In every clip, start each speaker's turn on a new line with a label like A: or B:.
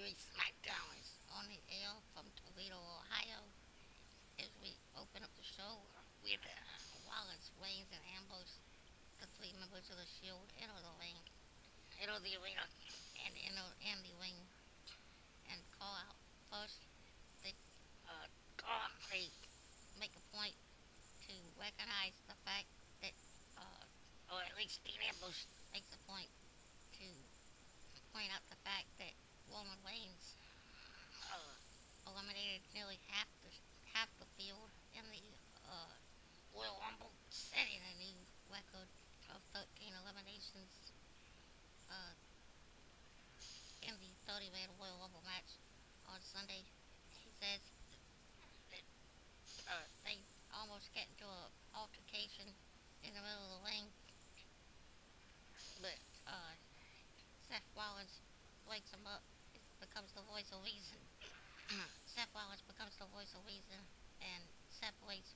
A: Wwe Smackdown is on the air from Toledo, Ohio. As we open up the show with Wallace, Waynes, and Ambrose, the three members of the Shield, enter the ring, enter the arena, and enter in the ring and call out. First, they they make a point to recognize the fact that, or at least Dean Ambrose makes a point to point out the fact that Roman Reigns eliminated nearly half the field in the uh, Royal Rumble, setting a new record of 13 eliminations uh, in the 30-man Royal Rumble match on Sunday. He says that they almost get into an altercation in the middle of the ring, but Seth Rollins wakes him up. It becomes the voice of reason. Seth Rollins becomes the voice of reason and separates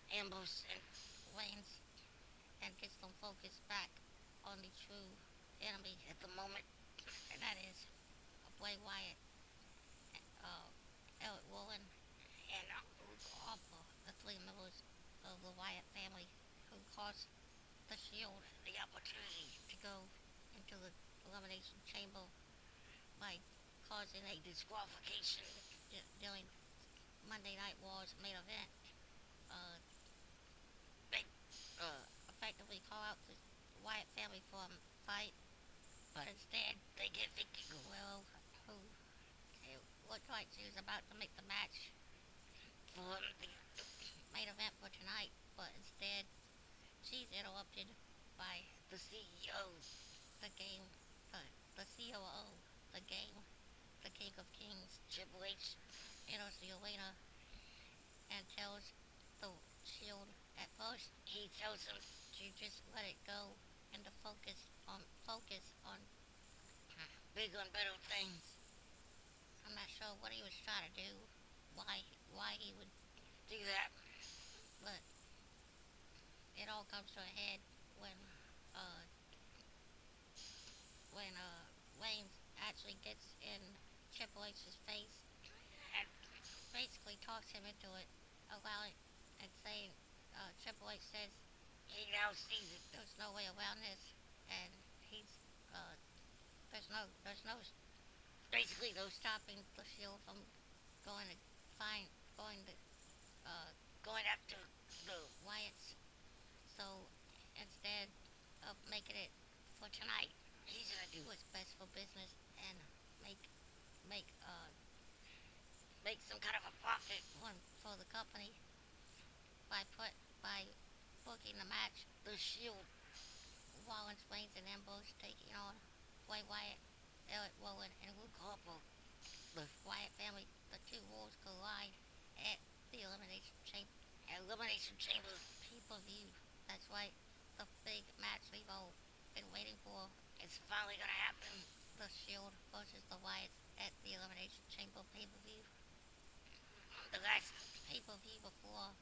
A: Ambrose and Reigns and gets them focused back on the true enemy at the moment, and that is Bray Wyatt, uh, Eric Rowan, and Harper, the three members of the Wyatt family who cost the Shield the opportunity to go into the Elimination Chamber by causing a disqualification during Monday Night Raw's main event. They effectively call out the Wyatt family for a fight, but instead they get Vicky Guerrero, who it looked like she was about to make the match for the main event for tonight, but instead she's interrupted by the CEO, the game, the COO, the game, the King of Kings, Triple H, enters the arena and tells the Shield. At first, he tells them to just let it go and to focus on bigger and better things. I'm not sure what he was trying to do, why he would do that, but it all comes to a head when uh, Reigns actually gets in Triple H's face and basically talks him into it, allowing and saying Triple H says he now sees it. There's no way around this, and he's there's no basically no stopping the Shield from going to find going to uh, going after the Wyatts. So instead of making it for tonight, he's gonna do what's best for business and make make make some kind of a profit for the company by booking the match. The Shield, Rollins, Reigns, and Ambrose taking on Bray Wyatt, Eric Rowan, and Luke Harper. The Wyatt family, the two wolves collide at the Elimination Chamber pay-per-view. That's right, the big match we've all been waiting for. It's finally gonna happen. The Shield versus the Wyatts at the Elimination Chamber pay-per-view. The last pay-per-view before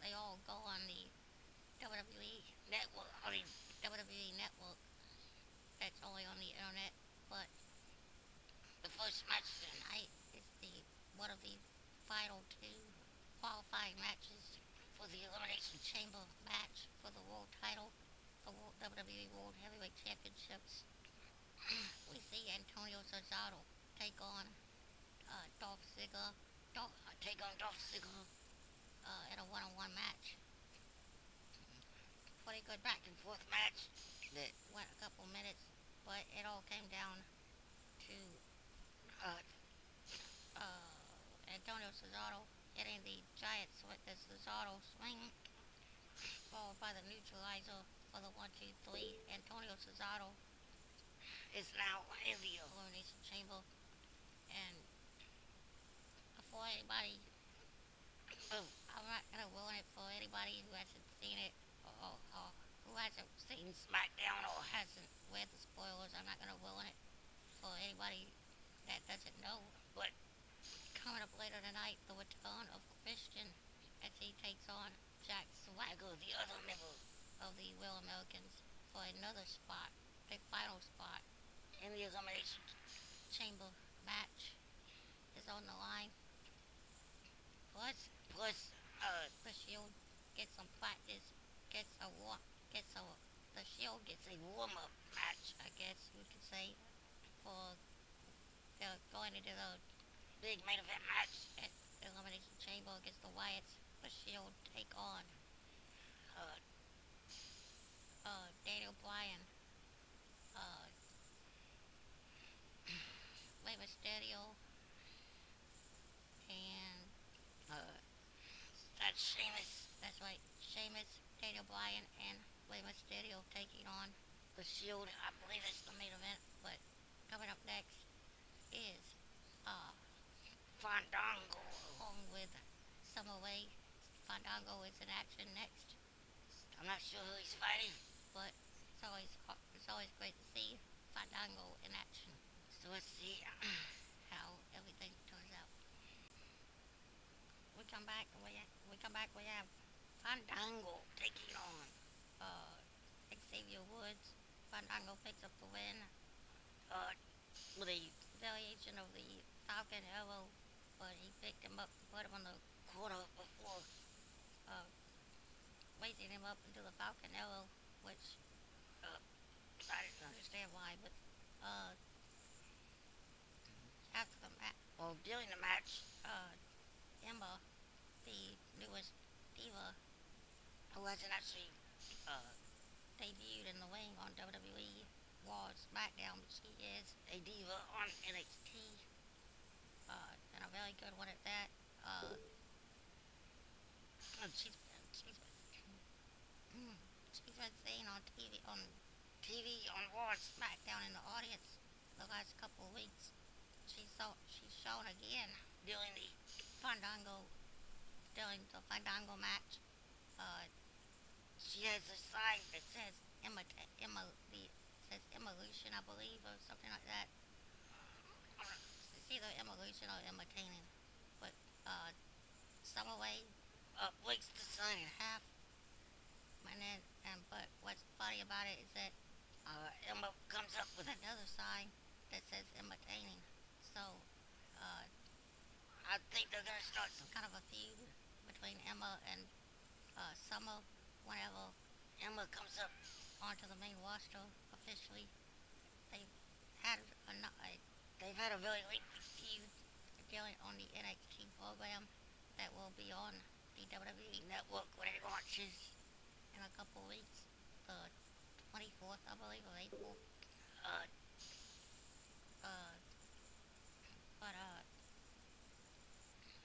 A: they all go on the WWE network that's only on the internet, but the first match tonight is the one of the final two qualifying matches for the Elimination Chamber match for the world title, the WWE World Heavyweight Championships. We see Antonio Cesaro take on Dolph Ziggler, Dolph Ziggler in a one-on-one match. Pretty good back and forth match that went a couple minutes, but it all came down to uh, Antonio Cesaro hitting the giant the Cesaro swing, followed by the neutralizer for the 1-2-3. Antonio Cesaro is now in the Elimination Chamber, and before anybody, I'm not gonna ruin it for anybody who hasn't seen it or who hasn't seen SmackDown or hasn't read the spoilers. I'm not gonna ruin it for anybody that doesn't know, but coming up later tonight, the return of Christian as he takes on Jack Swagger, the other member of the Real Americans, for another spot, the final spot in the Elimination chamber match is on the line. The Shield gets some practice, gets a war, gets a the Shield gets a warm up match, I guess we could say, for they're going into the big main event match at Elimination Chamber against the Wyatts. The Shield take on uh, Daniel Bryan, uh, Rey Mysterio, and that's Sheamus. That's right, Sheamus, Daniel Bryan, and Rey Mysterio taking on the Shield. I believe that's the main event. But coming up next is uh, Fandango along with Summer Rae. Fandango is in action next. I'm not sure who he's fighting, but it's always great to see Fandango in action. So let's see how everything turns out. We have Fandango taking on uh, Xavier Woods. Fandango picks up the win uh, with a variation of the Falcon Arrow, but he picked him up to put him on the corner before uh, raising him up into the Falcon Arrow, which uh, I didn't understand why, but after the match, well, during the match, Emma, the newest diva, who hasn't actually uh, debuted in the ring on WWE Wwe Smackdown, but she is a diva on NXT, and a very good one at that. She's been seen on TV on Wwe Smackdown in the audience the last couple of weeks. She's shown again during the Fandango Fandango match. Uh, she has a sign that says says Evolution, I believe, or something like that. It's either Evolution or imitating. But Summer Rae breaks the sign in half, but what's funny about it is that Emma comes up with another sign that says imitating. So I think they're gonna start some kind of a feud between Emma and Summer whenever Emma comes up onto the main roster officially. They've had they've had a very lengthy feud dealing on the NXT program that will be on the WWE Network when it launches in a couple weeks, the 24th, I believe, of April. Uh, uh, but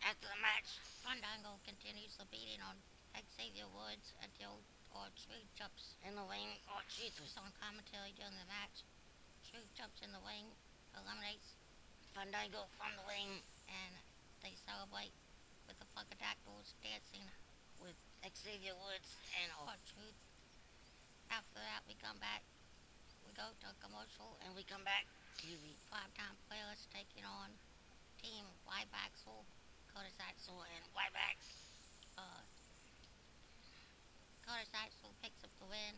A: after the match, Fandango continues the beating on Xavier Woods until R-Truth jumps in the ring. R-Truth was on commentary during the match. Truth jumps in the ring, eliminates Fandango from the ring, and they celebrate with the Funkadactyls dancing with Xavier Woods and R-Truth. After that, we come back. We go to a commercial, and we come back to the five-time players taking on Team Ryback, Curtis Axel, and Ryback. Uh, Curtis Axel picks up the win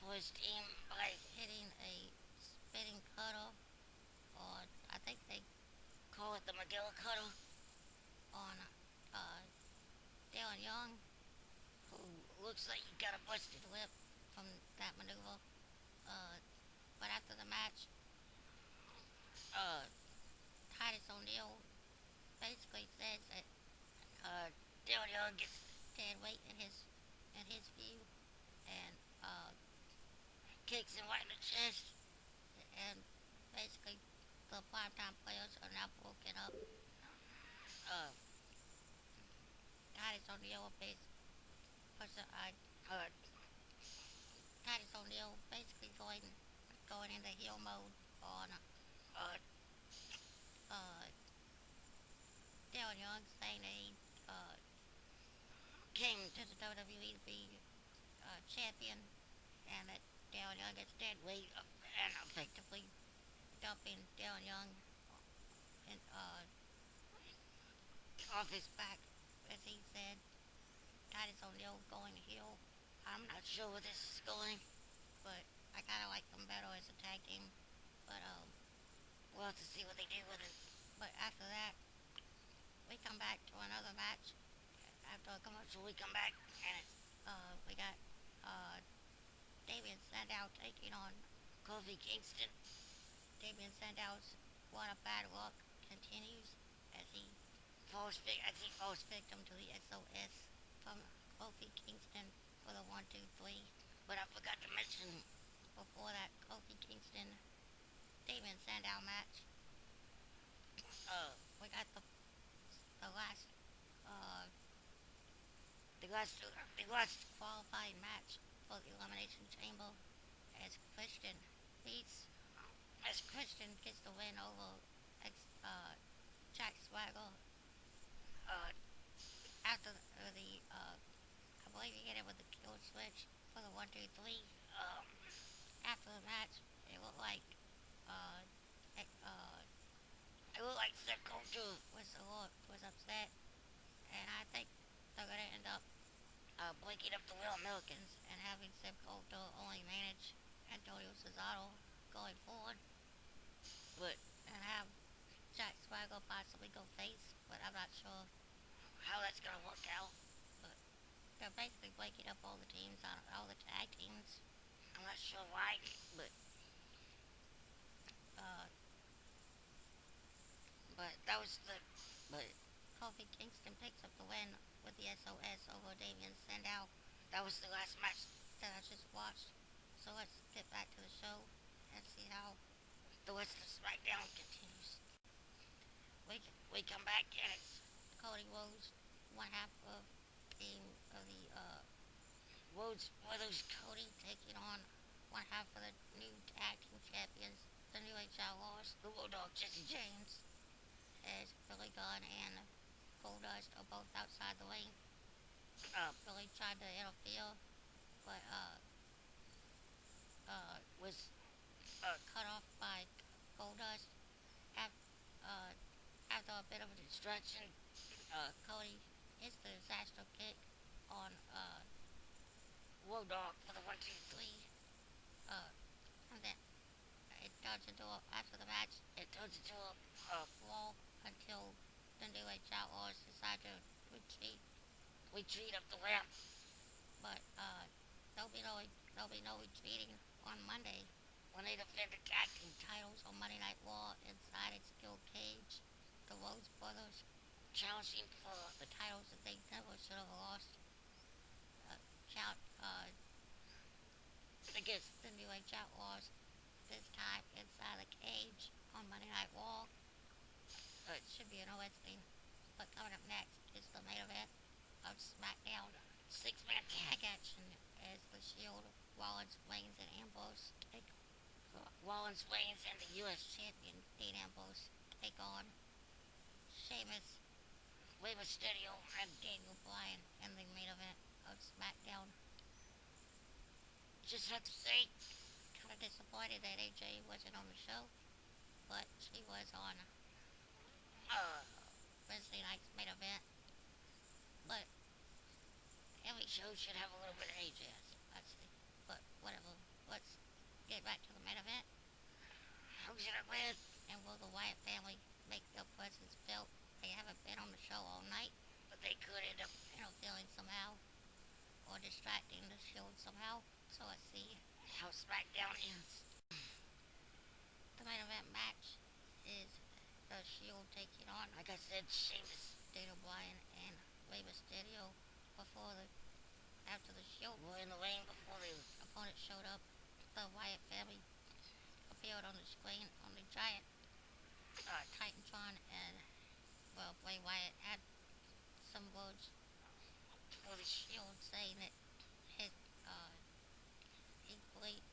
A: for his team by hitting a spinning cutter, or I think they call it the Magilla cutter, on Darren Young, who looks like he got a busted lip from that maneuver. But after the match, uh, Titus O'Neil basically says that Darren Young gets dead weight in his view, and kicks him right in the chest, and basically the primetime players are now broken up. Uh, Titus O'Neil uh, Titus O'Neil basically going into heel mode on uh, uh, Darren Young, saying that he uh, came to the WWE to be champion, and that Darren Young gets dead weight, and effectively dumping Darren Young in, off his back, as he said. Titus O'Neil going heel. I'm not sure where this is going, but I kind of like them better as a tag team. But we'll have to see what they do with it. But after that, we come back to another match. After a commercial, we come back and we got uh, Damien Sandow taking on Kofi Kingston. Damien Sandow's one of bad luck continues as he falls victim to the SOS from Kofi Kingston for the 1, 2, 3. But I forgot to mention before that Kofi Kingston Damien Sandow match. We got the last uh, the last qualifying match for the Elimination Chamber as beats Christian gets the win over Jack Swagger. Uh, after I believe he hit it with the kill switch for the 1, 2, 3. After the match, it looked like uh, it looked like Zeb Coulter was upset, and I think they're gonna end up breaking up the Real Americans and having Zeb Coulter only manage Antonio Cesaro going forward, but and have Jack Swagger possibly go face, but I'm not sure how that's gonna work out. But they're basically breaking up all the teams, all the tag teams. I'm not sure why, but uh, but that was the but Kofi Kingston picks up the win with the SOS over Damien Sandow. That was the last match that I just watched. So let's get back to the show and see how the rest of SmackDown continues. We come back and it's Cody Rhodes, one half of the Rhodes brothers Cody taking on one half of the new tag team champions, the New Age Outlaws, the Road Dogg Jesse James, as Billy Gunn and Goldust are both outside the ring. Billy tried to interfere, but was cut off by Goldust. After, after a bit of a distraction, Cody hits the disaster kick on Road Dogg for the 1, 2, 3. And then after the match, it turns into a brawl until the New Age Outlaws decide to retreat up the ramp. But there'll be no retreating on Monday when they defend the tag team titles on Monday Night Raw inside a steel cage. The Rhodes brothers challenging for the titles that they never should have lost. Count against the New Age Outlaws, this time inside the cage on Monday Night Raw. It should be an interesting. But coming up next is the main event of SmackDown. 6-man tag action as the Shield, Rollins, Reigns, and Ambrose Rollins, Reigns, and the U.S. champion Dean Ambrose take on Sheamus, Wwe Smackdown, and Daniel Bryan in the main event of SmackDown. Just have to say, kind of disappointed that AJ wasn't on the show, but she was on Wednesday night's main event. But every show should have a little bit of AJ, I'd say. But whatever. Let's get back to the main event. Who's gonna win? And will the Wyatt family make their presence felt? They haven't been on the show all night, but they could end up interfering somehow or distracting the Shield somehow. So let's see how SmackDown ends. The main event match is the Shield taking on, like I said, Sheamus, Daniel Bryan, and Wwe Smackdown after the Shield were in the ring before the opponent showed up. The Wyatt family appeared on the screen on the giant Titantron, and Bray Wyatt had some words for the Shield, saying that his he believed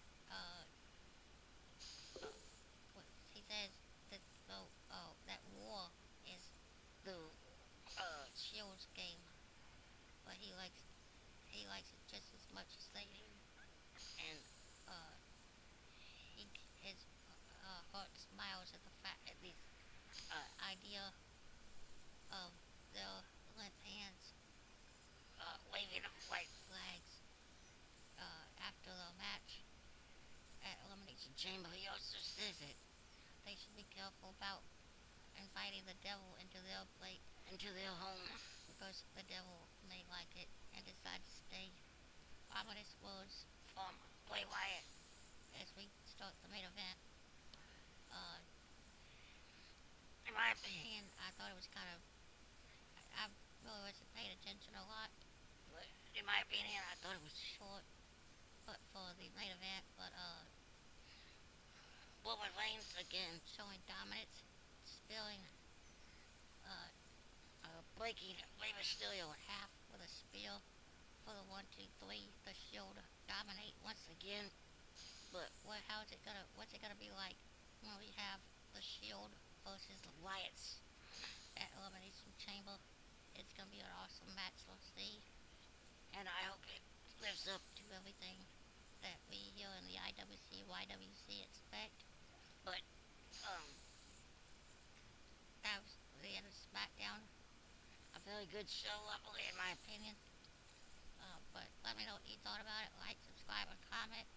A: he says that that war is the Shield's game, but he likes it just as much as they do, and his heart smiles at the idea of their limp hands waving a white flag careful about inviting the devil into their plate, into their home, because the devil may like it and decide to stay. Ominous words from Bray Wyatt as we start the main event. Uh, in my opinion, I thought it was kind of. I really wasn't paying attention a lot, but in my opinion, I thought it was short. But for the main event, but Roman Reigns again showing dominance, spilling, uh, breaking Rey Mysterio in half with a spear for the 1, 2, 3. The Shield dominate once again. But what's it gonna be like when we have the Shield versus the Wyatts at Elimination Chamber? It's gonna be an awesome match. We'll see, and I hope it lives up to everything that we here in the IWC, YWC expect. But um, that was the end of SmackDown. A very good show, luckily, in my opinion. But let me know what you thought about it. Like, subscribe, and comment.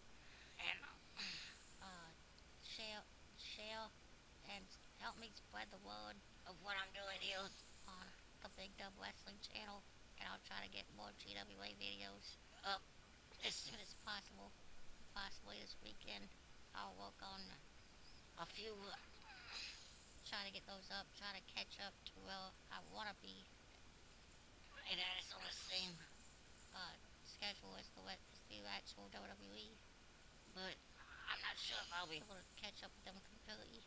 A: And share, share, and help me spread the word of what I'm doing here on the Big Dub Wrestling channel. And I'll try to get more GWA videos up as soon as possible. Possibly this weekend. I'll work on a few, try to get those up, try to catch up to where I want to be. And that is on the same schedule as the actual WWE. But I'm not sure if I'll be able to catch up with them completely.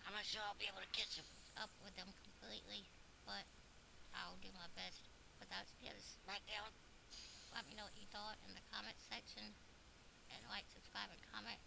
A: I'm not sure I'll be able to catch up with them completely, but I'll do my best. But that's the end of SmackDown. Let me know what you thought in the comment section, and like, subscribe, and comment.